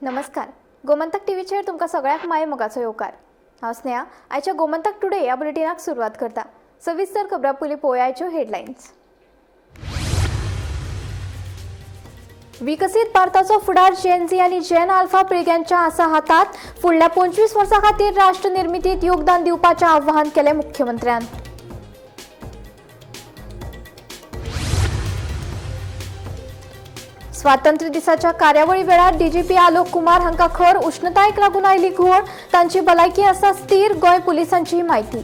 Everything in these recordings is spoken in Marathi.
नमस्कार. गोमंतक टीव्हीचेर तुमकां सगळ्याक माय मोगाचो येवकार. हांव स्नेहा. आयच्या गोमंतक टुडे ह्या बुलेटिनाक सुरवात करता. सविस्तर खबरां पयलीं पळोवया आयच्यो हेडलायन्स. विकसीत भारताचो फुडार जेन झी आनी जेन अल्फा पिळग्यांच्या आसा हातांत. फुडल्या 25 वर्सां खातीर राष्ट्र निर्मितीत योगदान दिवपाचें आवाहन केलें मुख्यमंत्र्यान. स्वातंत्र्य दिसाच्या कार्यावळी वेळार डीजीपी आलोक कुमार हांकां खर उष्णतायेक लागून आयली घुंवळ. तांची भलायकी आसा स्थिर. गोंय पुलिसांची म्हायती.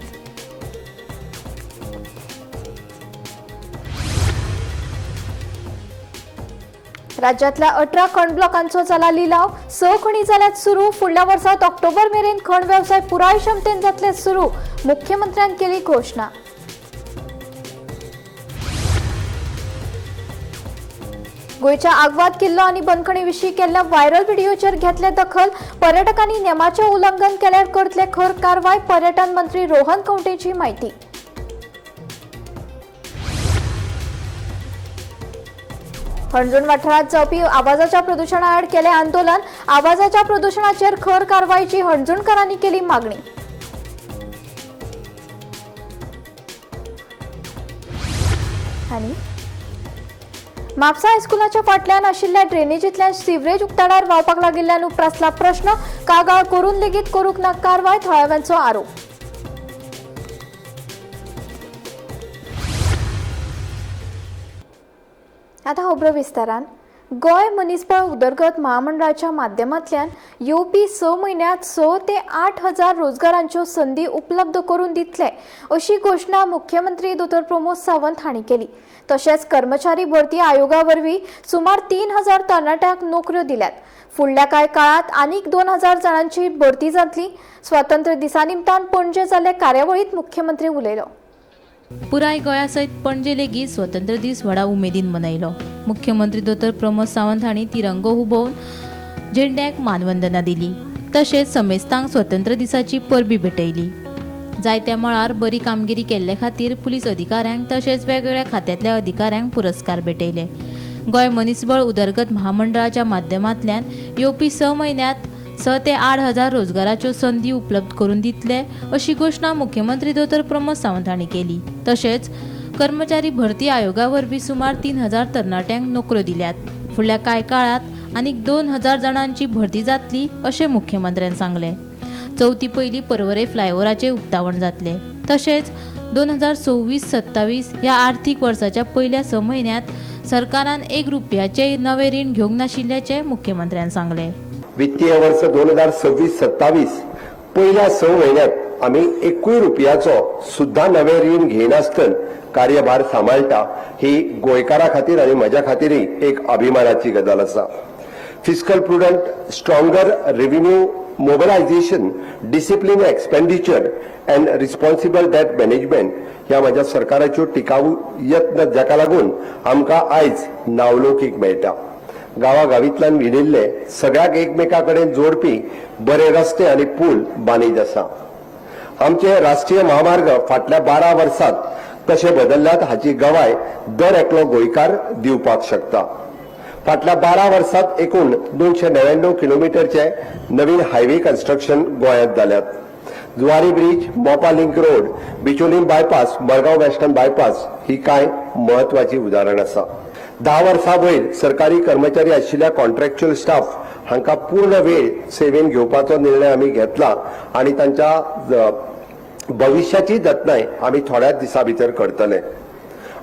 राज्यांतल्या 18 खण ब्लॉकांचो जाला लिलाव. 6 खणी जाल्यात सुरू. फुडल्या वर्सात ऑक्टोबर मेरेन खण वेवसाय पुराय क्षमतेन जातले सुरू. मुख्यमंत्र्यान केली घोषणा. गोयच्या आग्वाद किल्लो आनी बंदखणी विशीं केल्ल्या व्हायरल व्हिडिओचेर घेतले दखल. पर्यटकांनी नेमाचें उल्लंघन केल्यार करतले खर कारवाय. पर्यटन मंत्री रोहन खंवटेची म्हायती. हणजूण वाठारांत जावपी आवाजाच्या प्रदुशणा आड केलें आंदोलन. आवाजाच्या प्रदुशणाचेर खर कारवायची हणजूणकारांनी केली मागणी. म्हापसा हायस्कुलाच्या फाटल्यान आशिल्ल्या ड्रेनेजींतल्यान सिवरेज उक्ताडार व्हांवपाक लागिल्ल्यान उप्रासला प्रश्न. कागाळ करून लेगीत करूंक ना कारवाय. थळाव्यांचो आरोप. आतां खबरो विस्तारान. गोंय मनीसबळ उदरगत महामंडळाच्या माध्यमांतल्यान येवपी 6 म्हयन्यांत 6 ते 8 हजार रोजगारांच्यो संदी उपलब्ध करून दितले अशी घोषणा मुख्यमंत्री डॉ. प्रमोद सावंत हांणी केली. तशेंच कर्मचारी भरती आयोगा वरवीं सुमार 3000 तरणाट्यांक नोकऱ्यो दिल्यात. फुडल्या कांय काळात आनीक 2000 जाणांची भरती जातली. स्वातंत्र्य दिसा निमतान पणजे जाल्ले कार्यावळींत मुख्यमंत्री उलयलो. पुराय गोंया सयत पणजे लेगीत स्वातंत्र्य दीस व्हडा उमेदीन मनयलो. मुख्यमंत्री डॉ. प्रमोद सावंत हांणी तिरंगो हुबोवन झेंड्याक मानवंदना दिली. तशेंच समेस्तांक स्वातंत्र्य दिसाची परबी भेटयली. जायत्या मळार बरी कामगिरी केल्ले खातीर पुलीस अधिकाऱ्यांक तशेंच वेगवेगळ्या खात्यांतल्या अधिकाऱ्यांक पुरस्कार भेटयले. गोंय मनीसबळ उदरगत महामंडळाच्या माध्यमांतल्यान येवपी 6 म्हयन्यांत 6 ते 8 हजार रोजगाराच्यो संदी उपलब्ध करून दितले अशी घोषणा मुख्यमंत्री डॉ. प्रमोद सावंत हांणी केली. तशेंच कर्मचारी भरती आयोगा वरवीं सुमार 3000 तरणाट्यांक नोकऱ्यो दिल्यात. फुडल्या कांय काळात आनीक 2000 जाणांची भरती जातली अशें मुख्यमंत्र्यान सांगलें. चवथी पयली पर्वरे फ्लायओव्हराचें उक्तावण जातलें. तशेंच 2026-27 ह्या आर्थीक वर्साच्या पयल्या 6 म्हयन्यांत सरकारान 1 रुपयाचें नवें रीण घेवंक नाशिल्ल्याचें मुख्यमंत्र्यान सांगलें. वित्तीय वर्ष 2026-27 पहिल्या 6 म्हयन्यांत आमी 1 रुपयाचो सुद्धा नवे रीण घेनासतना कार्यभार सांबाळटा ही गोंयकारा खातीर आनी म्हज्या खातीरय एक अभिमानाची गजाल आसा. Fiscal prudent, stronger revenue mobilisation, discipline expenditure and responsible debt management ह्या म्हज्या सरकाराच्यो टिकाऊ यत्न जाका लागून आमकां आयज नावलौकीक मेळटा. गांवागावींतल्यान विणिल्ले सगळ्याक एकमेका कडेन जोडपी बरे रस्ते आनी पूल बांदीत आसा. आमचे राष्ट्रीय महामार्ग फाटल्या 12 वर्सांत कशे बदल्ल्यात हाची गवाय दर एकलो गोंयकार दिवपाक शकता. फाटल्या 12 वर्सांत एकूण 299 किलोमीटरचे नवीन हायवे कन्स्ट्रक्शन गोंयांत जाल्यात. Zuari bridge, Mopa link road, Bicholim bypass, Madgaon western bypass ही कांय महत्वाची उदाहरण आसा. 10 वर्सां वयर सरकारी कर्मचारी आशिल्ल्या कॉन्ट्रॅक्च्युअल स्टाफ हांकां पूर्ण वेळ सेवेन घेवपाचो निर्णय आमी घेतला आनी तांच्या भविश्याची जतनाय आमी थोड्याच दिसां भितर करतले.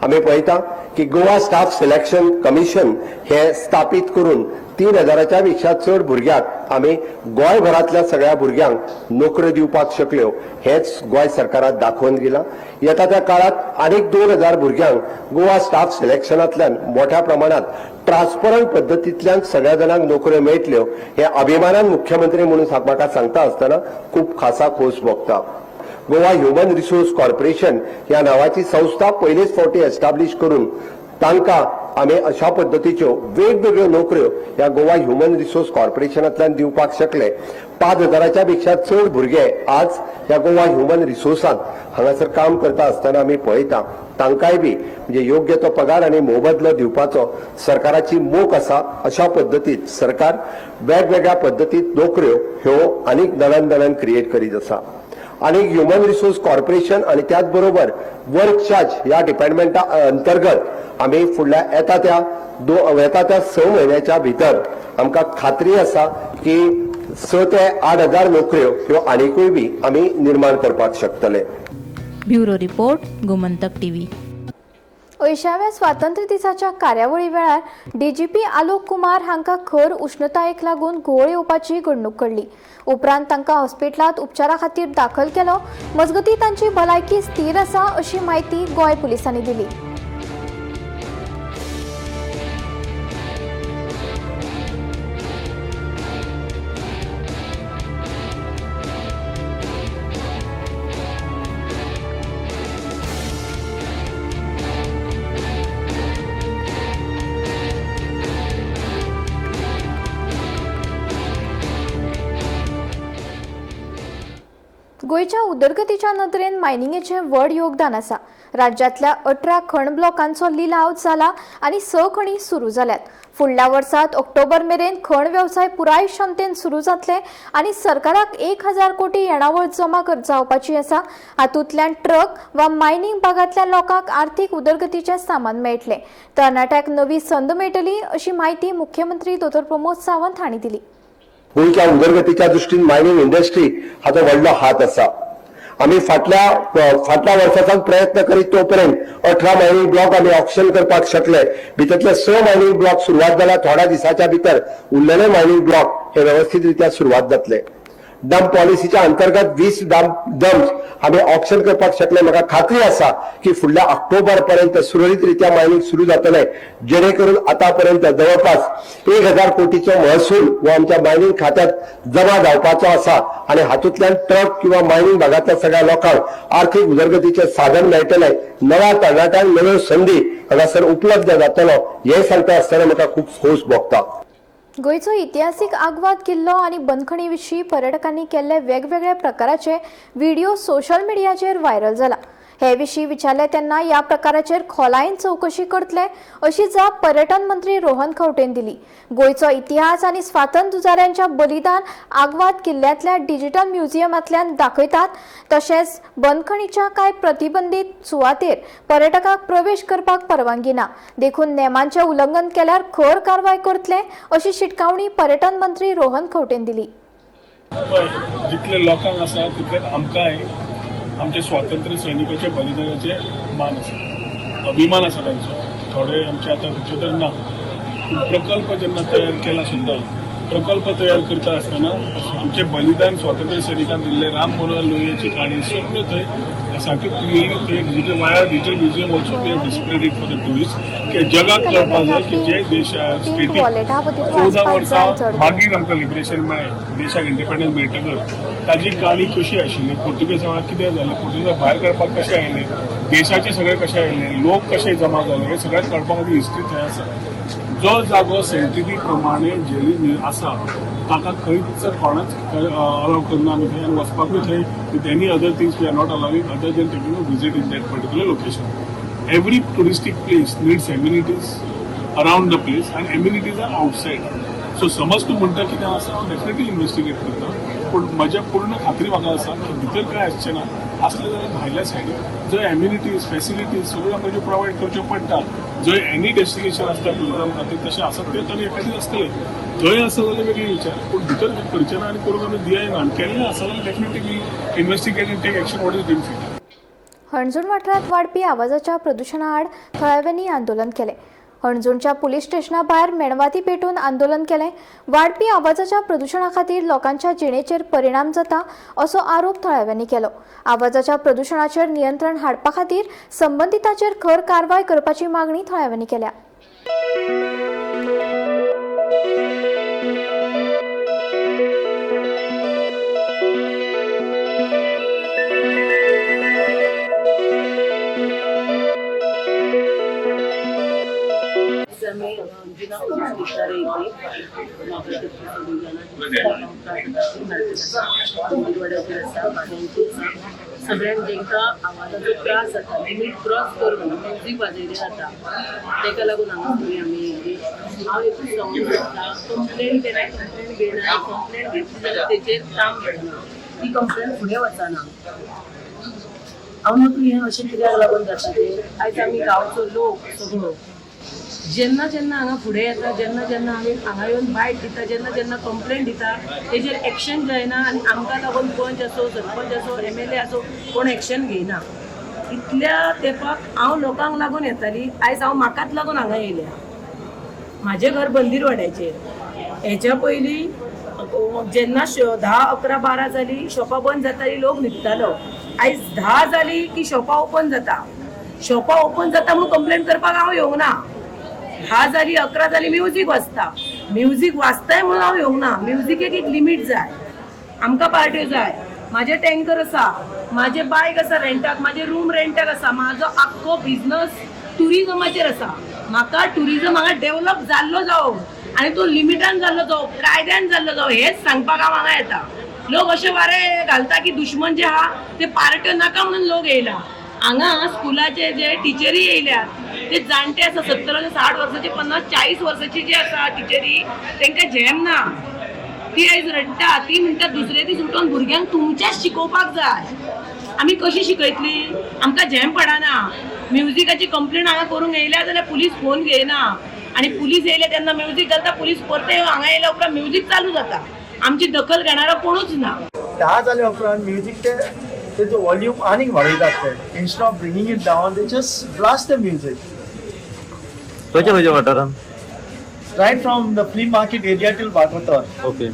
आमी पळयता की गोवा स्टाफ सिलेक्शन कमिशन हे स्थापीत करून 3000च्या पेक्षा चड भुरग्यांक आमी गोंयभरांतल्या सगळ्या भुरग्यांक नोकऱ्यो दिवपाक शकल्यो हेच गोंय सरकारान दाखोवन दिलां. येता त्या काळात आनीक 2000 भुरग्यांक गोवा स्टाफ सिलेक्शनांतल्यान मोठ्या प्रमाणात ट्रान्सपरंट पद्दतींतल्यान सगळ्या जाणांक नोकऱ्यो मेळटल्यो हे अभिमानान मुख्यमंत्री म्हणून म्हाका सांगता आसतना खूब खासा खोस भोगता. गोवा ह्युमन रिसोर्स कॉर्पोरेशन ह्या नावाची संस्था पयलेच फावटी एस्टाब्लिश करून तांकां आमी अशा पद्दतीच्यो वेगवेगळ्यो नोकऱ्यो ह्या गोवा ह्युमन रिसोर्स कॉर्पोरेशनांतल्यान दिवपाक शकले. 5000च्या पेक्षा चड भुरगे आज ह्या गोवा ह्युमन रिसोर्सांत हांगासर काम करता आसतना आमी पळयता तांकांय बी म्हणजे योग्य तो पगार आणि मोबदलो दिवपाचो सरकाराची मोख आसा. अशा पद्दतीत सरकार वेगवेगळ्या पद्दतीत नोकऱ्यो ह्यो आनीक नव्यान क्रिएट करीत आसा. आणि ह्युमन रिसोर्स कॉर्पोरेशन आणि त्याच बरोबर वर्क चार्ज या डिपार्टमेंटा अंतर्गत आम्ही फुडल्या येता त्या 6 म्हयन्याच्या भितर आमकां खात्री आसा की 6 ते 8 हजार नोकऱ्यो ह्यो आनीकूय बी आमी निर्माण करपाक शकतले. Bureau report Gomantak TV. 80व्या स्वातंत्र्य दिसाच्या कार्यावळी वेळार डीजीपी आलोक कुमार हांकां खर उश्णतायेक लागून घुंवळ येवपाची घडणूक घडली. उपरांत तांकां हॉस्पिटलांत उपचारा खातीर दाखल केलो. मजगतीं तांची भलायकी स्थिर आसा अशी माहिती गोंय पुलिसांनी दिली. गोंयच्या उदरगतीच्या नदरेन मायनिंगेचें व्हड योगदान आसा. राज्यांतल्या 18 खण ब्लॉकांचो लिलाव जाला आनी 6 खणी सुरू जाल्यात. फुडल्या वर्सात ऑक्टोबर मेरेन खण वेवसाय पुराय क्षमतेन सुरू जातले आनी सरकाराक 1000 कोटी येणावळ जमा जावपाची आसा. हातूंतल्यान ट्रक वा मायनिंग भागांतल्या लोकांक आर्थीक उदरगतीचें सामान मेळटलें. तरणाट्यांक नवी संद मेळटली अशी माहिती मुख्यमंत्री दोतोर प्रमोद सावंत हांणी दिली. गोंयच्या उदरगतीच्या दृश्टीन मायनिंग इंडस्ट्री हाचो व्हडलो हात आसा. आमी फाटल्या वर्सासान प्रयत्न करीत तोपर्यंत 18 मायनिंग ब्लॉक आमी ऑक्शन करपाक शकले. भितरले 6 मायनिंग ब्लॉक सुरवात जाल्या. थोड्या दिसाच्या भितर उरलेले मायनिंग ब्लॉक हे व्यवस्थित रित्या सुरवात जातले. डंप पॉलिसीच्या अंतर्गत 20 डम्प्स आमी ऑक्शन करपाक शकले. म्हाका खात्री आसा की फुडल्या ऑक्टोबर पर्यंत सुरळीत रित्या मायनिंग सुरू जातले, जेणे करून आतापर्यंत जवळपास 1000 कोटीचो महसूल हो आमच्या मायनिंग खात्यात जमा जावपाचो आसा. आणि हातूंतल्यान ट्रक किंवा मायनिंग भागातल्या सगळ्या लोकांक आर्थीक उदरगतीचे साधन मेळटले. नव्या तरणाट्यांक नव्यो संदी हांगासर उपलब्ध जातलो हे सांगता आसतना म्हाका खूब खोस भोगता. गोंयचो इतिहासीक आग्वाद किल्लो आनी बंदखणी विशीं पर्यटकांनी केल्ले वेगवेगळ्या प्रकाराचे व्हिडिओ सोशल मिडियाचेर व्हायरल जाला. हे विशीं विचारले तेन्ना ह्या प्रकाराचेर खोलायेन चवकशी करतले अशी जाप पर्यटन मंत्री रोहन खंवटेन दिली. गोंयचो इतिहास आनी स्वातंत्र्य झुजाऱ्यांच्या बलिदान आग्वाद किल्ल्यांतल्या डिजिटल म्युझियमांतल्यान दाखयतात. तशेंच बंदखणीच्या कांय प्रतिबंधीत सुवातेर पर्यटकांक प्रवेश करपाक परवानगी ना. देखून नेमांचें उल्लंघन केल्यार खर कारवाय करतले अशी शिटकावणी पर्यटन मंत्री रोहन खंवटेन दिली. जितले लोकांक आसा तितले आमकांय आमचे स्वातंत्र्य सैनिकाचे बलिदानाचे मान आसा, अभिमान आसा तांचो. थोडे आमचे आतां तर ना, प्रकल्प जेन्ना तयार केला सुद्दां प्रकल्प तयार करता आसतना आमचे बलिदान स्वातंत्र्य सैनिकांक दिल्ले राम मनोहर लोहियाची काणी सगळ्यो थंय सारकी क्लियर वाया डिजिटल म्युझियम ऑल्सो ते displayed it for the tourist की जगाक कळपाक जाय की जे देश स्टेटीक 14 वर्सां मागीर आमकां लिबरेशन मेळ्ळें, देशाक इंडिपेंडन्स मेळटकच ताजी काणी कशी आशिल्ली, पोर्तुगेज वेळार कितें जालें, पोर्तुगेजाक भायर काडपाक कशें आयले, देशाचे सगळे कशें आयले, लोक कशे जमा जाले, हे सगळ्यात कळपा खातीर हिस्ट्री थंय आसा. जो जागो सायंटिफीक प्रमाणे जेली आसा ताका खंयच कोणाच अलाव करना आमी थंय, आनी वचपाकूय थंय with any other things we are not allowing other than taking a visit in that particular location. Every touristic place needs amenities around the place and amenities are outside. So समज तूं म्हणटा कितें आसा हांव डेफिनेटली इन्वेस्टिगेट करता, पूण म्हज्या पूर्ण खात्री म्हाका आसा की भितर काय आसचें ना. असले जाल्यार भायल्या सायडीक जंय एम्युनिटीज फेसिलिटीज सगळ्यो आमकां प्रोवायड करच्यो पडटा, जंय एनी डेस्टिनेशन आसता टुरिजम खातीर तशें आसत ते तरी एखादी आसतलें. थंय आसा जाल्यार वेगळी विचार, पूण भितर करचें ना आनी करून आमी दियाय ना. केल्लें आसा जाल्यार definitely investigate and take action what is deemed fit. हणजूण वाठारांत वाडपी आवाजाच्या प्रदुशणा आड थळाव्यांनी आंदोलन केलें. हणजूणच्या पुलीस स्टेशना भायर मेणवाती पेटोवन आंदोलन केलें. वाडपी आवाजाच्या प्रदुशणा खातीर लोकांच्या जिणेचेर परिणाम जाता असो आरोप थळाव्यांनी केलो. आवाजाच्या प्रदुशणाचेर नियंत्रण हाडपा खातीर संबंधितांचेर खर कारवाय करपाची मागणी थळाव्यांनी केल्या. सगळ्यांक जेंकां आवाजाचो त्रास जाता लिमीट क्रॉस करून म्युजीक वाजयलें जाता ताका लागून हांगा आमी हांव एकूच सांगूंक सोदतां कंप्लेन केल्या कंप्लेन घेयना कंप्लेन घेतली जाल्यार तेचेर काम करना ती कंप्लेन फुडें वचना हांव नोकरी हें अशें कित्याक लागून जाता तें आयज आमी गांवचो लोक सगळो जेन्ना जेन्ना हांगा फुडें येता जेन्ना जेन्ना आमी हांगा येवन बायट दिता जेन्ना जेन्ना कंप्लेन दिता तेजेर एक्शन जायना आनी आमकां लागून पंच आसो सरपंच आसो MLA आसो कोण एक्शन घेयना इतल्या तेंपाक हांव लोकांक लागून येताली आयज हांव म्हाकाच लागून हांगा येयल्या म्हाजें घर बंदीरवाड्याचेर हेच्या पयलीं जेन्ना 10, 11, 12 जाली शॉपां बंद जाताली लोक न्हिदतालो आयज 10 जाली की शॉपां ओपन जाता म्हणून कंप्लेन करपाक हांव येवंक ना 10 जाली 11 जाली म्युजीक वाजताय म्हणून हांव येवंक ना म्युजिकेक एक लिमीट जाय आमकां पार्ट्यो जाय म्हाजे टँकर आसा म्हाजे बायक आसा रेंटाक म्हाजे रूम रेंटाक आसा म्हाजो आख्खो बिझनस टुरिजमाचेर आसा म्हाका टुरिजम हांगा डेव्हलप जाल्लो जावप आनी तो लिमिटान जाल्लो जावप कायद्यान जाल्लो जावप हेच सांगपाक हांव हांगा येता लोक अशे वारे घालता की दुश्मन जे आहा ते पार्ट्यो नाका म्हणून लोक येयला हांगा स्कुलाचे जे टिचरी येयल्यात ते जाणटे आसा 70 ते 60 वर्साचे 50, 40 वर्साची जे आसा टिचरी तांकां झेम ना ती आयज रडटा ती म्हणटा दुसरे दीस उठोवन भुरग्यांक तुमच्याच शिकोवपाक जाय आमी कशी शिकयतली आमकां झेम पडना म्युजिकाची कंप्लेन हांगा करूंक येयल्या जाल्यार पुलीस फोन घेयना आनी पुलीस येयले तेन्ना म्युजीक घालता पुलीस परते हांगा येयल्या उपरांत म्युजीक चालू जाता आमची दखल घेणारा कोणूच ना 10 जाल्या उपरांत म्युजीक तेजो वॉल्यूम आनीक वाडयतात ते instead of bringing it down they just blast the music खंयच्या वाठारान right from the flea market area till बागोतर ओके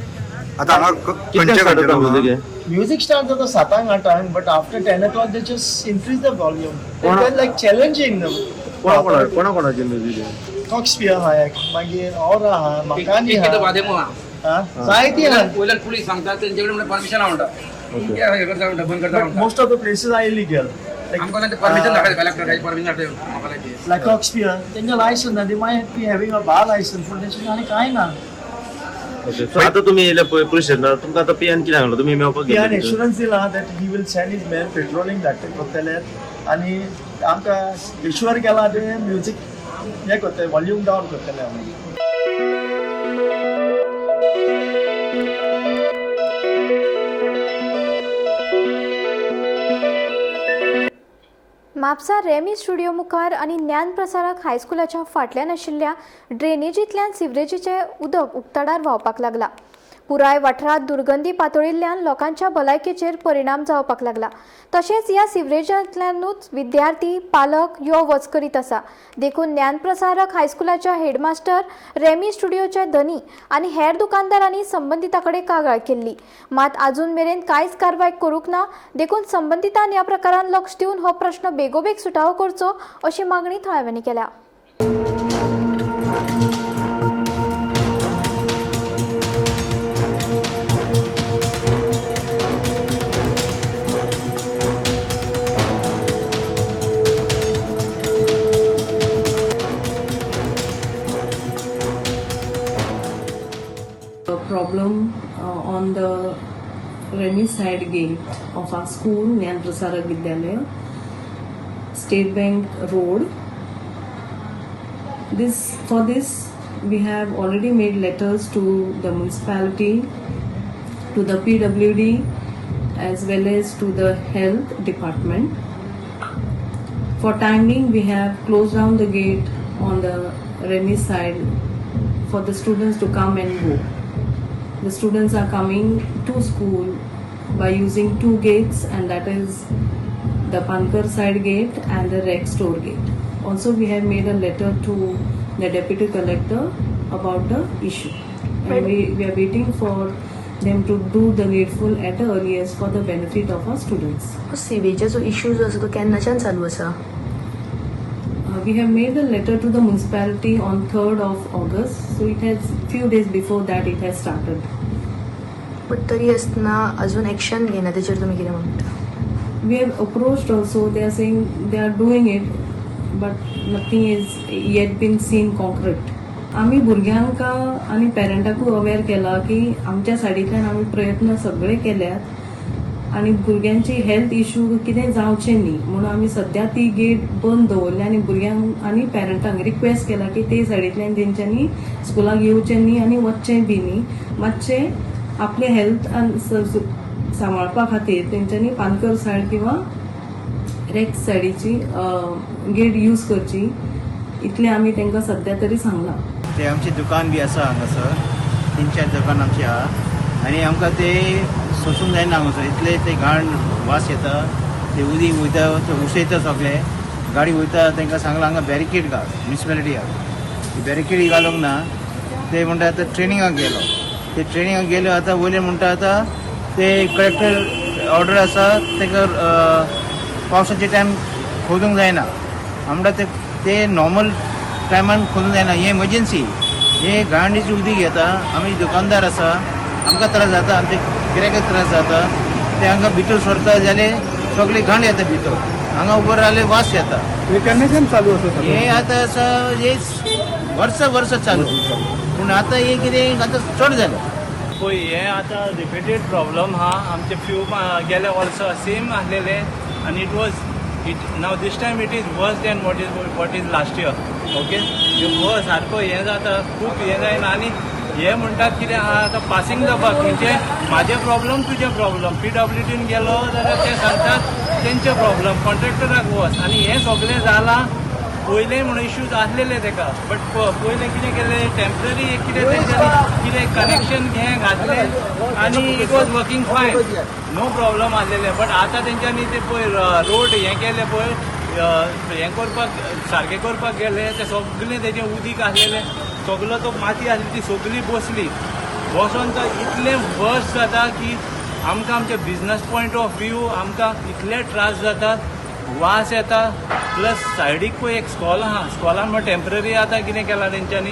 आता हांगा कितल्यांक स्टार्ट जाता म्युजीक म्युजीक स्टार्ट जाता 7 8 but after 10 o'clock they just increase the volume कोणा- they're like challenging them कोणाकोणाचें म्युजीक कॉक्सपियर हा एक मागीर और हा मकानी एक हा वादेमो हा जायती हा वयल्यान पुलीस सांगता तेंचेकडे परमिशन म्हणटा हे करता म्हणटा बंद करता but म्हणटा most of the places are illegal आमकां ते परमिशन धाडटा कलेक्टर परमिशन धाडटा म्हाका लागीं like Coxpier तेंचे लायसन ना they might be having a bar license पण तेचे आनी कांय ना ओके सो आतां तुमी येयले पळय पुलीस स्टेशनार तुमकां आतां पियान कितें सांगलो तुमी मेळपाक he had गेले assurance दिला that he will send his men patrolling that करतले आनी आमकां इश्वर केला ते म्युजीक हे करतले वॉल्यूम डावन करतले आमी म्हापसा रेमी स्टुडिओ मुखार आनी ज्ञानप्रसारक हायस्कुलाच्या फाटल्यान आशिल्ल्या ड्रेनेजींतल्यान सिवरेजीचें उदक उक्तडार व्हांवपाक लागला पुराय वाठारांत दुर्गंधी पातळिल्ल्यान लोकांच्या भलायकेचेर परिणाम जावपाक लागला तशेंच ह्या सिवरेजांतल्यानूच विद्यार्थी पालक यो वच करीत आसा देखून ज्ञानप्रसारक हायस्कुलाच्या हेडमास्टर रेमी स्टुडिओचे धनी आनी हेर दुकानदारांनी संबंधिता कडेन कागाळ केल्ली मात आजून मेरेन कांयच कारवाय करूंक ना देखून संबंधितान ह्या प्रकारान लक्ष दिवन हो प्रश्न बेगोबेग सुटावो करचो अशी मागणी थळाव्यांनी केल्या problem on the Remy side gate of our school, Nyan Prasarak Vidyalaya, State Bank Road. For this, we have already made letters to the municipality, to the PWD, as well as to the health department. For time being, we have closed down the gate on the Remy side for the students to come and go. The students are coming to school by using two gates, and that is the Pankar side gate and the Rec store gate. Also, we have made a letter to the deputy collector about the issue, and we are waiting for them to do the needful at the earliest for the benefit of our students. सिवेजाचो इश्यू जो आसा तो केन्नाच्यान चालू आसा We have made a letter to the municipality on 3rd of August, so it has few days before that it has started. But तरी आसतना अजून एक्शन घेयना तेचेर तुमी कितें म्हणटा We have approached also, they are saying they are doing it, but nothing is yet been seen concrete. आमी भुरग्यांक आनी पेरंटाकूय अवेअर केला की आमच्या सायडींतल्यान आमी प्रयत्न सगळे केल्यात आनी भुरग्यांची हेल्थ इश्यू कितें जावचें न्ही म्हणून आमी सध्या ती गेट बंद दवरली आनी भुरग्यांक आनी पेरंटांक रिक्वेस्ट केला की ते सायडींतल्यान तेंच्यांनी स्कुलाक येवचें न्ही आनी वचचें बी न्ही. मातशें आपले हेल्थ सांबाळपा खातीर तेंच्यांनी पानकर सायड किंवा रेक्स सायडीची गेट यूज करची इतलें आमी तांकां सध्या तरी सांगलां. ते आमचे दुकान बी आसा हांगासर 3-4 दुकान आमची आहा आनी आमकां ते सोसूंक जायना हांगासर इतले ते घाण वास येता ते उदीक वयता उसयता सगळे गाडी वयता तांकां सांगलां हांगा बॅरिकेड घाल म्युनिसिपालिटी बॅरिकेड घालूंक ना. ते म्हणटा आतां ट्रेनिंगाक गेलो ते ट्रेनिंगाक गेले आतां वयले म्हणटा आतां ते कलेक्टर ऑर्डर आसा ताका पावसाचे टायम खोदूंक जायना म्हणटा ते नॉर्मल टायमान खोदूंक जायना. हे एमर्जन्सी हे घाणीचे उदीक येता आमी दुकानदार आसा आमकां त्रास जाता आमचे गिरायकाक त्रास जाता ते हांगा भितर सरता जाल्यार सगळी घाण येता भितर हांगा उबो रावले वास येता. केन्नाच्यान चालू आसा हे आतां आसा हे वर्स चालू पूण आतां हे कितें आतां चड जालें. पळय हे आतां रिपिटेड प्रॉब्लम हा आमचे फ्यू गेल्या वर्सा सेम आसलेले आनी it was now this time it is worse than what is last year. Okay हो सारको हें जाता खूब हें जायना आनी हे म्हणटात कितें आहा आतां पासींग जावपाक म्हणजे म्हाजे प्रॉब्लम तुजे प्रॉब्लम PWDन गेलो जाल्यार ते सांगतात तेंचे प्रॉब्लम कॉन्ट्रॅक्टराक वच आनी हें सगळें जालां. पयलें म्हणून इश्यूज आसलेले तेका बट पयलें कितें केलें टेम्पररी कितें तेंच्यांनी कितें कनेक्शन हें घातलें आनी इट वॉज वर्किंग फायन नो प्रॉब्लम आसलेले. बट आतां तेंच्यांनी ते पळय रोड हें केलें पळय हें करपाक सारकें करपाक गेले ते सगळें तेजें उदीक आसलेलें सगळो तो माती आसली ती सगळी बसली बसोन तो इतलें वर्स जाता की आमकां आमचे बिजनस पॉयंट ऑफ व्यू आमकां इतले त्रास जातात वास येता. प्लस सायडीक पळय एक स्कॉल आहा स्कॉलान मग टेम्पररी आतां कितें केलां तेंच्यांनी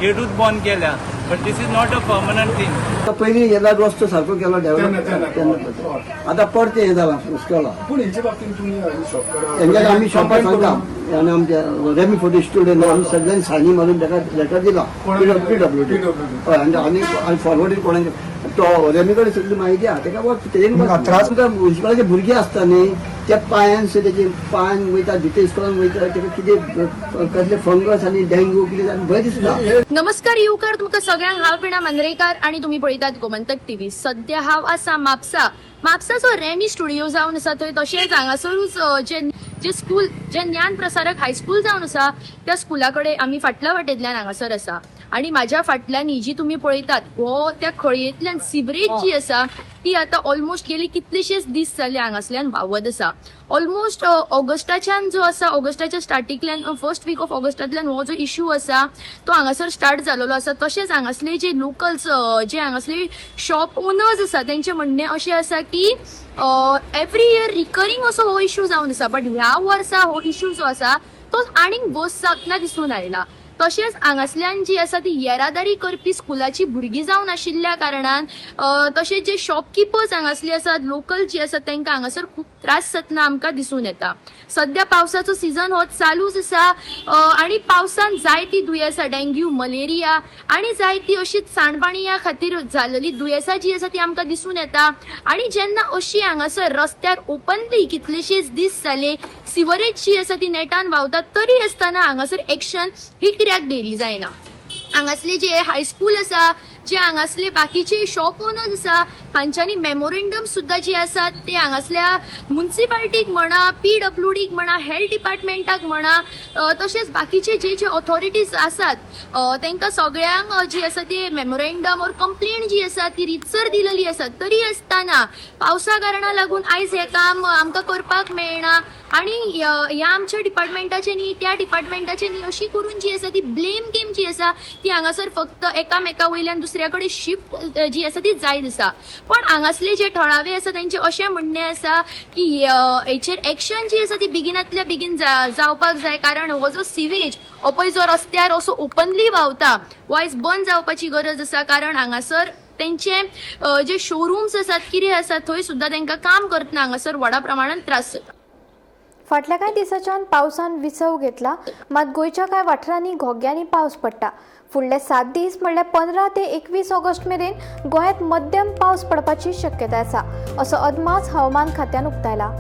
गेटूच बंद केल्या but this is not a permanent thing. पयलीं येला रस्तो सारको केलो डेव्हलप आतां परते हें जालां स्कॉला पूण हेचे बाबतींत तुमी तेंच्याक आमी शॉपार सांगता आनी आमच्या रेमी फॉर स्टुडंट आमी सगळ्यांनी सायनी मारून ताका लेटर दिला PWD हय आनी फॉरवर्ड कोणाचे तो रेमी कडेन सगळी म्हायती आहा ताका त्रास म्युनिसिपालिटी भुरगीं आसता न्ही त्या पांयान तेजे पांय वयता भितर स्कॉलान वयता ताका कितें कसले फंगस आनी डेंग्यू कितें जालें भंय दिसता. नमस्कार येवकार तुमकां सगळ्यांक हांव पिणा मांद्रेकार आनी तुमी पळयतात गोमंतक TV. सध्या हांव आसा म्हापसाचो रेमी स्टुडिओ जावन आसा थंय तशेंच हांगासरूच जे स्कूल जे ज्ञान प्रसारक हायस्कूल जावन आसा त्या स्कुला कडेन आमी फाटल्या वाटेंतल्यान हांगासर आसा आनी म्हाज्या फाटल्यान ही जी तुमी पळयतात हो त्या खळयेंतल्यान सिवरेज जी आसा ती आतां ऑलमोस्ट गेली कितलेशेच दीस जाले हांगासल्यान व्हांवत आसा. ऑलमोस्ट ऑगस्टाच्यान जो आसा ऑगस्टाच्या स्टार्टिंगल्यान फर्स्ट वीक ऑफ ऑगस्टांतल्यान हो जो इश्यू आसा तो हांगासर स्टार्ट जालोलो आसा. तशेंच हांगासले जे लोकल्स जे हांगासले शॉप ओनर्स आसा तेंचें म्हणणें अशें आसा की एवरी इयर रिकरिंग असो हो इश्यू जावन आसा बट ह्या वर्सा हो इश्यू जो आसा तो आनीक वर्स जातना दिसून आयला. तशेंच हांगासल्यान जी आसा ती येरादारी करपी स्कुलाची भुरगीं जावन आशिल्ल्या कारणान तशेंच जे शॉपकिपर्स हांगासले आसात लोकल जी आसात तांकां हांगासर खूब त्रास जातना आमकां दिसून येता. सध्या पावसाचो सिजन हो चालूच आसा आनी पावसान जायती दुयेंसां डेंग्यू मलेरिया आनी जायती अशी सांडपाणया खातीर जाल्ली दुयेंसां जी आसा ती आमकां दिसून येता. आनी जेन्ना अशी हांगासर रस्त्यार ओपनली कितलेशेच दीस जाले सिवरेज जी आसा ती नेटान व्हांवता तरी आसतना हांगासर एक्शन ही कित्याक डेली जायना. हांगासले जे हायस्कूल आसा जे हांगासले बाकीचे शॉप ओनर्स आसा हांच्यांनी मेमोरेंडम सुद्दां जी आसात ते हांगासल्या म्युनिसिपालिटीक म्हणा PWDक म्हणा हेल्थ डिपार्टमेंटाक म्हणा तशेंच बाकीचे जे ऑथॉरिटीज आसात तांकां सगळ्यांक जी आसा ती मेमोरेंडम ऑर कंप्लेंट जी आसा ती रितसर दिलेली आसा तरी आसतना पावसा कारणाक लागून आयज हें काम आमकां करपाक मेळना आनी ह्या आमच्या डिपार्टमेंटाचे न्ही त्या डिपार्टमेंटाचे न्ही अशी करून जी आसा ती ब्लेम गेम जी आसा ती हांगासर फक्त एकामेका वयल्यान दुसऱ्या कडेन शिफ्ट जी आसा ती जायत आसा. पण हांगासले जे थळावे आसा तांचे अशें म्हणणें आसा की हेचेर एक्शन जी आसा ती बेगिनांतल्या बेगीन जावपाक जाय कारण हो जो सिवेज हो पळय जो रस्त्यार असो ओपनली व्हांवता हो आयज बंद जावपाची गरज आसा कारण हांगासर तेंचे जे शोरूम्स आसात कितें आसा थंय सुद्दां तांकां काम करतना हांगासर व्हडा प्रमाणांत त्रास जाता. फाटल्या कांय दिसांच्यान पावसान विसव घेतला, मात गोंयच्या कांय वाठारांनी घोग्यांनी पावस पडटा. फुडले 7 दीस म्हणल्यार 15 ते 21 ऑगस्ट मेरेन गोंयांत मध्यम पावस पडपाची शक्यताय आसा, असो अदमास हवामान खात्यान उक्तायला.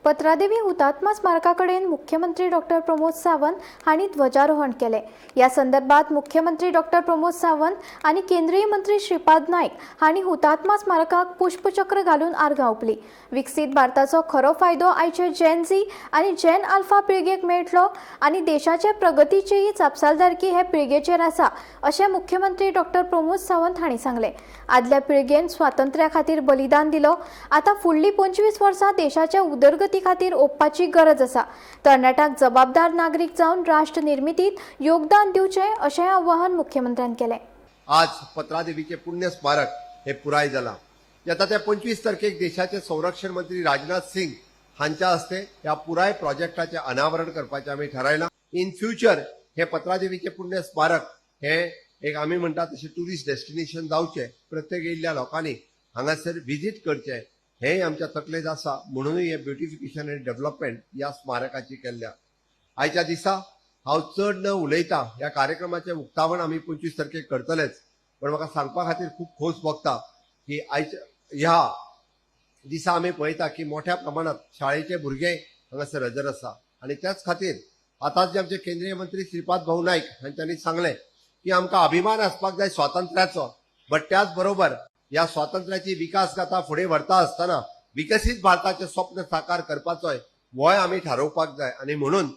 पत्रादेवी हुतात्मा स्मारकाकडेन मुख्यमंत्री डॉक्टर प्रमोद सावंत हांणी ध्वजारोहण केले. या संदर्भात मुख्यमंत्री डॉक्टर प्रमोद सावंत आनी केंद्रीय मंत्री श्रीपाद नायक हांणी हुतात्मा स्मारकाक पुष्पचक्र घालून आर्गां ओंपली. विकसीत भारताचो खरो फायदो आयचे जेन झी आनी जेन आल्फा पिळगेक मेळटलो आनी देशाचे प्रगतीचीय जापसालदारकी हे पिळगेचेर आसा, अशें मुख्यमंत्री डॉक्टर प्रमोद सावंत हांणी सांगलें. आदल्या पिळगेन स्वातंत्र्या खातीर बलिदान दिलो. आतां फुडलीं 25 वर्सां देशाच्या उदरगती खातीर ओपपाची गरज आसा. तरणाट्यांक जबाबदार नागरीक जावन राष्ट्र निर्मितीत योगदान दिवचें, अशें आवाहन मुख्यमंत्र्यान केलें. आज पत्रादेवीचे पुण्य स्मारक हे पुराय जाला. येता त्या 25 तारखेक देशाचे संरक्षण मंत्री राजनाथ सिंग हांच्या हस्ते ह्या पुराय प्रोजेक्टाचे अनावरण करपाचें आमी थारायलां. इन फ्युचर हे पत्रादेवीचे पुण्य स्मारक हे एक आमी म्हणटा तशें टुरिस्ट डेस्टिनेशन जावचें, प्रत्येक येयल्ल्या लोकांनी हांगासर व्हिजीट करचें हेय आमच्या तकलेंत आसा. म्हणूनय हे ब्युटिफिकेशन आनी डेव्हलपमेंट ह्या स्मारकाची केल्ल्या. आयच्या दिसा हांव चड न उलयता ह्या कार्यक्रमाचें उक्तावण आमी 25 तारखेक करतलेच, पण म्हाका सांगपा खातीर खूब खोस भोगता की आयच्या ह्या दिसा आमी पळयता की मोठ्या प्रमाणात शाळेचे भुरगे हांगासर हजर आसा. आनी त्याच खातीर आतांच जे आमचे केंद्रीय मंत्री श्रीपाद भाऊ नायक हांच्यांनी सांगलें की आमकां अभिमान आसपाक जाय स्वातंत्र्याचो, बट त्याच बरोबर ह्या स्वातंत्र्याची विकास गाथा फुडें व्हरता आसतना विकसीत भारताचें स्वप्न साकार करपाचोय गोंय आमी थारोवपाक जाय. आनी म्हणून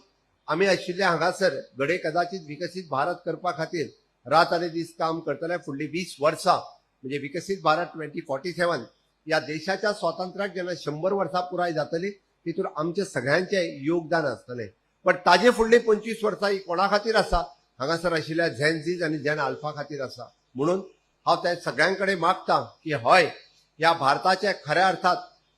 आमी आशिल्ले हांगासर घडये कदाचित विकसीत भारत करपा खातीर रात आनी दीस काम करतले. फुडलीं 20 वर्सां म्हणजे विकसीत भारत 2047 ह्या देशाच्या स्वातंत्र्याक जेन्ना 100 वर्सां पुराय जातली तितून आमचे सगळ्यांचे योगदान आसतलें. पण ताजे फुडलीं 25 वर्सां ही कोणा खातीर आसा? हांगासर आशिल्ल्या झेन झीज आनी जेन आल्फा खातीर आसा. म्हणून हांव त्या सगळ्यांकडे मागता की हय, ह्या भारताच्या खऱ्या अर्थात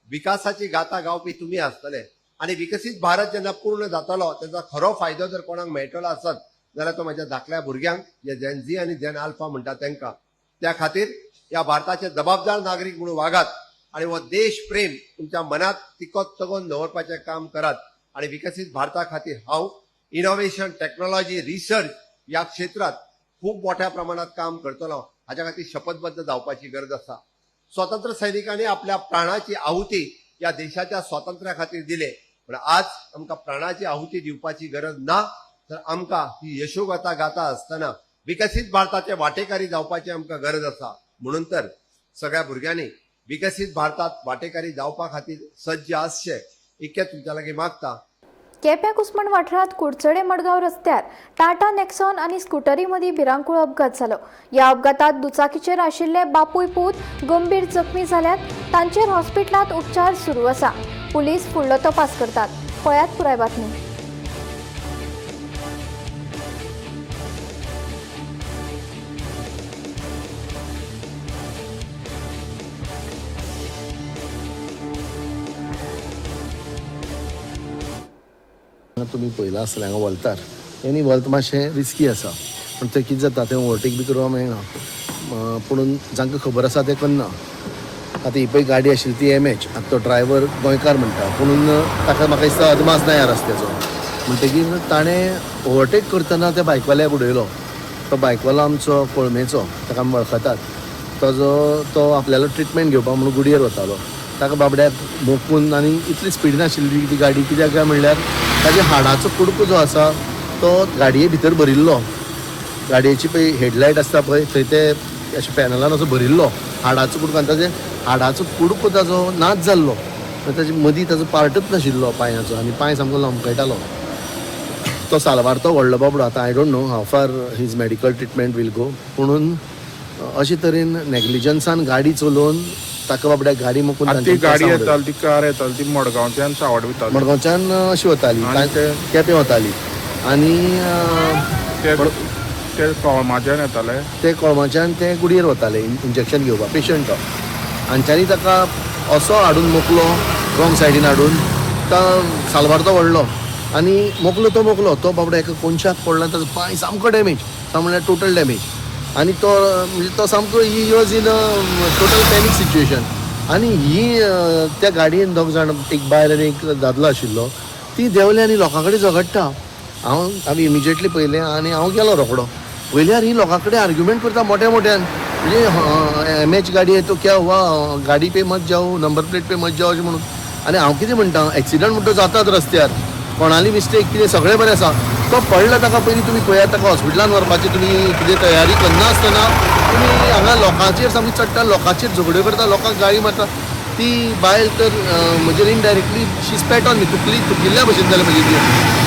विकासाची गाथा गावपी तुमी आसतले आनी विकसीत भारत जेन्ना पूर्ण जातलो तेचा खरो फायदो जर कोणाक मेळटलो आसत जाल्यार तो म्हाज्या धाकल्या भुरग्यांक जे जेन झी आनी जेन आल्फा म्हणटा तांकां. त्या खातीर ह्या भारताचे जबाबदार नागरीक म्हणून वागात आनी हो देश प्रेम तुमच्या मनात तिकोत तगोवन दवरपाचें काम करात. आनी विकसीत भारता खातीर हांव इनोव्हेशन, टेक्नॉलॉजी, रिसर्च ह्या क्षेत्रात खूब मोठ्या प्रमाणात काम करतलो. हाच्या खातीर शपथबद्ध जावपाची गरज आसा. स्वतंत्र सैनिकांनी आपल्या प्राणाची आहुती या देशाच्या स्वातंत्र्या खातीर दिले, पण आज आमकां प्राणाची आहुती दिवपाची गरज ना. तर आमकां ही यशोगाथा गाथा आसतना विकसीत भारताचे वाटेकारी जावपाची आमकां गरज आसा. म्हणून तर सगळ्या भुरग्यांनी विकसीत भारतात वाटेकारी जावपा खातीर सज्ज आसचें इतकें तुमच्या लागीं मागता. केप्यां कुसमण वाठारांत कुडचडे मडगांव रस्त्यार टाटा नेक्सॉन आनी स्कुटरी मदीं भिरांकूळ अपघात जालो. ह्या अपघातांत दुचाकीचेर आशिल्ले बापूय पूत गंभीर जखमी जाल्यात. तांचेर हॉस्पिटलांत उपचार सुरू आसा. पुलीस फुडलो तपास करतात. पळयात पुराय बातमी. तुमी पळयलां आसतलें हांगा वलतार आनी वलत मातशें रिस्की आसा, पूण तें कितें जाता तें ओवरटेक बी करपाक मेळना. पूण जांकां खबर आसा तें करना. आतां ही पळय गाडी आशिल्ली ती MH. आतां तो ड्रायव्हर गोंयकार म्हणटा, पूण ताका म्हाका दिसता अदमास ना ह्या रस्त्याचो. म्हणटकीर ताणें ओवरटेक करतना त्या बायकवाल्याक उडयलो. तो बायकवालो आमचो कोळमेचो, ताका आमी वळखतात. तो आपल्यालो ट्रिटमेंट घेवपाक म्हणून गुडयेर वतालो. ताका बाबड्याक मोकून आनी इतली स्पीड नाशिल्ली ती गाडी, कित्याक काय म्हणल्यार ताच्या हाडाचो कुडको जो आसा तो गाडये भितर भरिल्लो. गाडयेची पळय हेडलायट आसता पळय थंय ते अशें पॅनलान असो भरिल्लो हाडाचो कुडको, आनी ताजे हाडाचो कुडको ताजो नाच जाल्लो. ताजे मदीं ताजो पार्टूच नाशिल्लो पांयाचो, आनी पांय सामको लमकयतालो. तो सालवार तो व्हडलो बाबडो. आतां आय डोंट नो हाव फार हीज मेडिकल ट्रिटमेंट वील गो. पुणून अशे तरेन नेग्लिजन्सान गाडी चलोवन ताका बाबड्याक गाडी मोकून ती गाडी येताली, ती कार येताली, ती मडगांवच्यान सावड वताली, मडगांवच्यान अशी वताली, केपें वताली. आनी ते कळमाच्यान येताले, ते कळमाच्यान ते गुडयेर वताले इंजेक्शन घेवपाक पेशंट. हांच्यांनी ताका असो हाडून मोकलो रॉंग सायडीन हाडून सालवारतो व्हडलो आनी मोकलो तो बाबडो एका कोनशाक पडला ताजो पांय सामको डॅमेज म्हणल्यार टोटल डॅमेज आनी तो म्हणजे तो सामको he was in total panic situation आनी ही त्या गाडयेन दोग जाण एक बायल आनी एक दादलो आशिल्लो ती देंवली आनी लोकां कडेन झगडटा आमी इमिजिएटली पयलें आनी हांव गेलो रोखडो पयल्यार ही लोकां कडेन आर्ग्युमेंट करता मोठ्या मोठ्यान म्हणजे एमएच गाडी आहे तो क्या हुआ गाडी पे मत जाओ नंबर प्लेट पे मत जाओ अशें म्हणून आनी हांव कितें म्हणटा एक्सिडंट म्हणटा जातात रस्त्यार कोणाली मिस्टेक कितें सगळें बरें आसा तो पडला ताका पयलीं तुमी पळयात ताका हॉस्पिटलान व्हरपाची तुमी कितें तयारी करनासतना तुमी हांगा लोकांचेर सामकी चडटा लोकांचेर झगड्यो करता लोकांक गाळी मारता ती बायल तर म्हणजे इनडायरेक्टली शी स्पॅट ऑन मी तुकिल्ल्या भशेन जालें म्हणजे ती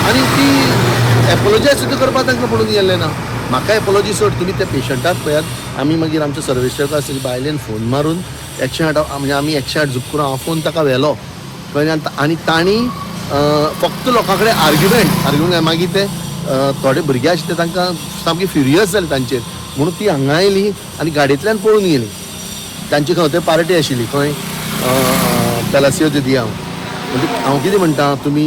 आनी ती एपोलॉजायज सुद्दां करपाक तांकां पडून गेल्लें ना म्हाका एपोलॉजी सोड तुमी त्या पेशंटाक पळयात आमी मागीर आमच्या सर्वेशक आसा बायलेन फोन मारून 108 म्हणजे आमी 108 झुप करून हांव फोन ताका व्हेलो कळ्ळें आनी तांणी फक्त लोकां कडेन आर्ग्युमेंट मागीर ते थोडे भुरगे आशिल्ले तांकां सामकी फ्युरियस जाले तांचेर म्हणून ती हांगा आयली आनी गाडयेंतल्यान पळून गेली तांची खंय थंय पार्टी आशिल्ली खंय पेलासियो दिदी म्हणजे हांव कितें म्हणटा तुमी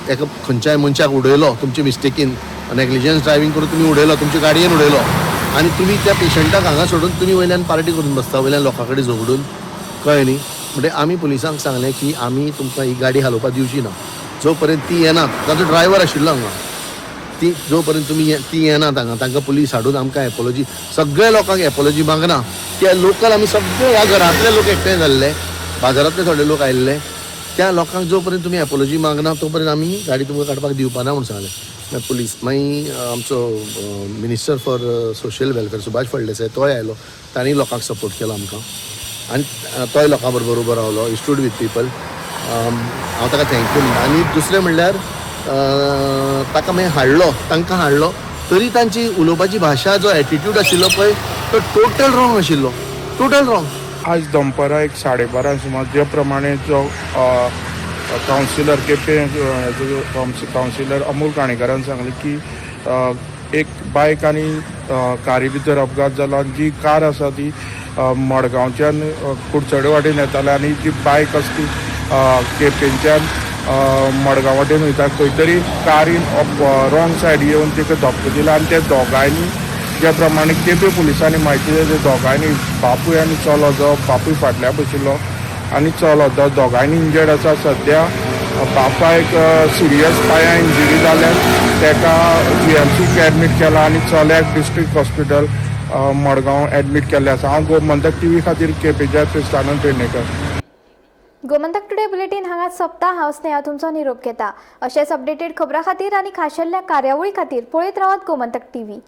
एका खंयच्याय मनशाक उडयलो तुमचे मिस्टेकीन नेग्लिजन्स ड्रायव्हिंग करून तुमी उडयलो तुमच्या गाडयेन उडयलो आनी तुमी त्या पेशंटाक हांगा सोडून तुमी वयल्यान पार्टी करून बसता वयल्यान लोकां कडेन झगडून कळ्ळें न्ही म्हणजे आमी पुलिसांक सांगलें की आमी तुमकां ही गाडी हालोवपाक दिवची ना जो पर्यंत ती येनात ताजो ड्रायव्हर आशिल्लो हांगा ती जो पर्यंत तुमी ती येनात हांगा तांकां पुलीस हाडून आमकां एपोलॉजी सगळ्या लोकांक एपोलॉजी मागना त्या लोकल आमी सगळे ह्या घरांतले लोक एकठांय जाल्ले बाजारांतले थोडे लोक आयिल्ले त्या लोकांक जो पर्यंत तुमी एपोलॉजी मागना तो पर्यंत आमी गाडी तुमकां काडपाक दिवपाना म्हणून सांगलें पुलीस मागीर आमचो minister for social welfare Subhash Phaldesai तोय आयलो तांणी लोकांक सपोर्ट केलो आमकां आनी तोय लोकां बरोबर उबो रावलो ही स्टूड वीथ पीपल हांव ताका थँक्यू म्हणटा आनी दुसरें म्हणल्यार ताका मागीर तांकां हाडलो तरी तांची उलोवपाची भाशा जो एटिट्यूड आशिल्लो पळय तो टोटल रॉंग आशिल्लो टोटल रॉंग आज दनपारां 12:30 सुमार जे प्रमाणे जो कावन्सिलर केपें कावन्सिलर अमोल काणेकारान सांगलें की एक बायक आनी कारी भितर अपघात जालो आनी जी कार आसा ती मडगांवच्यान कुडचडे वाटेन येताले आनी जी बायक आसा ती केपेंच्यान मडगांव वाटेन वयता खंय तरी कारीन रॉंग सायड येवन ताका धक्को दिलो आनी त्या दोगांयनी ज्या प्रमाणे केपे पुलिसांनी म्हायती दिली दोगांयनी बापूय आनी चलो जो बापूय फाटल्या बशिल्लो आनी चलो दोगांयनी इंजर्ड आसा सद्या बापायक सिरियस पांयां इंजरी जाल्यान ताका GMCक एडमीट केला आनी चल्याक डिस्ट्रिक्ट हॉस्पिटल मडगांव एडमीट केल्ले आसा हांव गोमंतक TV खातीर केपेच्या क्रिस्तानंद पेडणेकर गोमंतक टुडे बुलेटिन हांगाच सोंपता हांव स्नेहा तुमचो निरोप घेता अशेंच अपडेटेड खबरां खातीर आनी खाशेल्ल्या कार्यावळी खातीर पळयत रावात गोमंतक TV